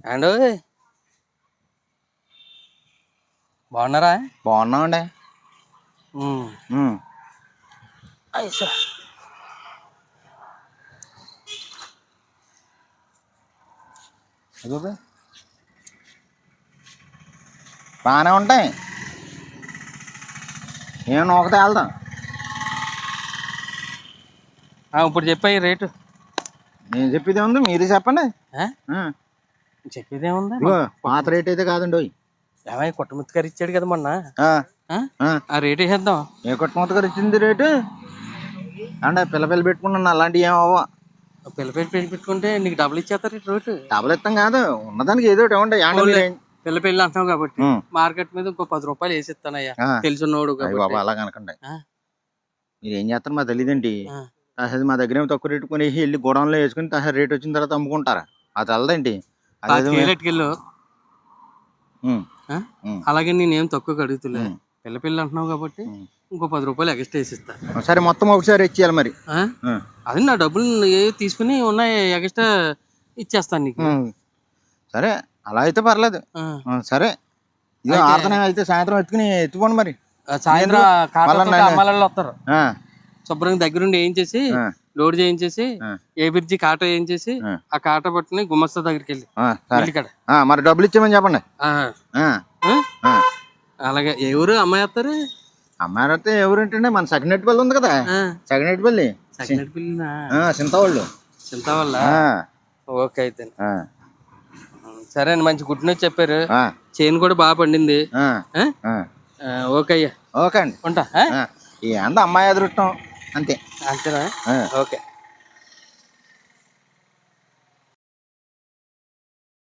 And బాగున్నారా? బాగున్నామండి. బాగానే ఉంటాయి. నేను ఒకటే వెళ్దాం. ఇప్పుడు చెప్పాయి రేటు. నేను చెప్పేది ఉంది, మీరే చెప్పండి. చెప్పేదేముంది? పాత రేట్ అయితే కాదండి. ఏమై కొట్టముత్తి గారు ఇచ్చాడు కదా మొన్న, ఆ రేటు వేద్దాం. ఏ కొట్టముత్తి గారు ఇచ్చింది రేటు అంటే పిల్ల పెట్టుకున్నాను. అలాంటివి ఏమవ్వ. పిల్ల పెట్టుకుంటే నీకు డబ్బులు ఇచ్చేస్తారు. రేటు డబ్బులు ఇస్తాం కాదు, ఉన్నదానికి ఏదో ఒకటి ఇవ్వండి. పిల్ల అంటాం కాబట్టి మార్కెట్ మీద ఇంకో 10 రూపాయలు వేసిస్తానయ్యా, తెలుసున్నోడు. అలా కనకండి. మీరు ఏం చేస్తారు మా తెలియదండి. అసలు మా దగ్గర ఏమో తక్కువ రేటు కొనేసి వెళ్ళి గోడౌన్లో వేసుకుని రేట్ వచ్చిన తర్వాత అమ్ముకుంటారా? అది తెలదండి. అలాగే నేనేం తక్కువ అడుగుతులే. పిల్ల అంటున్నావు కాబట్టి ఇంకో 10 రూపాయలు ఎక్స్ట్రా వేసిస్తా. సరే, మొత్తం ఒకసారి ఇచ్చేయాలి మరి. అది నా డబ్బులు తీసుకుని ఉన్నాయి, ఎక్స్ట్రా ఇచ్చేస్తాను నీకు. సరే, అలా అయితే పర్లేదు. సరే, ఇది ఆర్తనం అయితే సాయంత్రం ఎత్తుకోండి మరి. సాయంత్రం అమ్మాయిలు వస్తారు. శుభ్రంగా దగ్గరుండి వేయించేసి లోడ్ చేయించేసి ఏ బ్రిడ్జి కాటా వేయించేసి ఆ కాటా పట్టుకుని గుమస్తా దగ్గరికి వెళ్ళి మరి డబ్బులు ఇచ్చామని చెప్పండి. అలాగే. ఎవరు అమ్మాయి వస్తారు? అమ్మాయి వస్తే ఎవరేంటండి, మన సకినేటిపల్లి ఉంది కదా, సకినేటిపల్లి చింతవాళ్ళు. ఓకే అయితే సరే అండి. మంచి గుడ్ న్యూస్ చెప్పారు. చేను కూడా బాగా పండింది. ఓకే అయ్యా. ఓకే అండి, ఉంటా. ఏందా అమ్మాయి అదృష్టం అంతే. అంతేనా? ఓకే.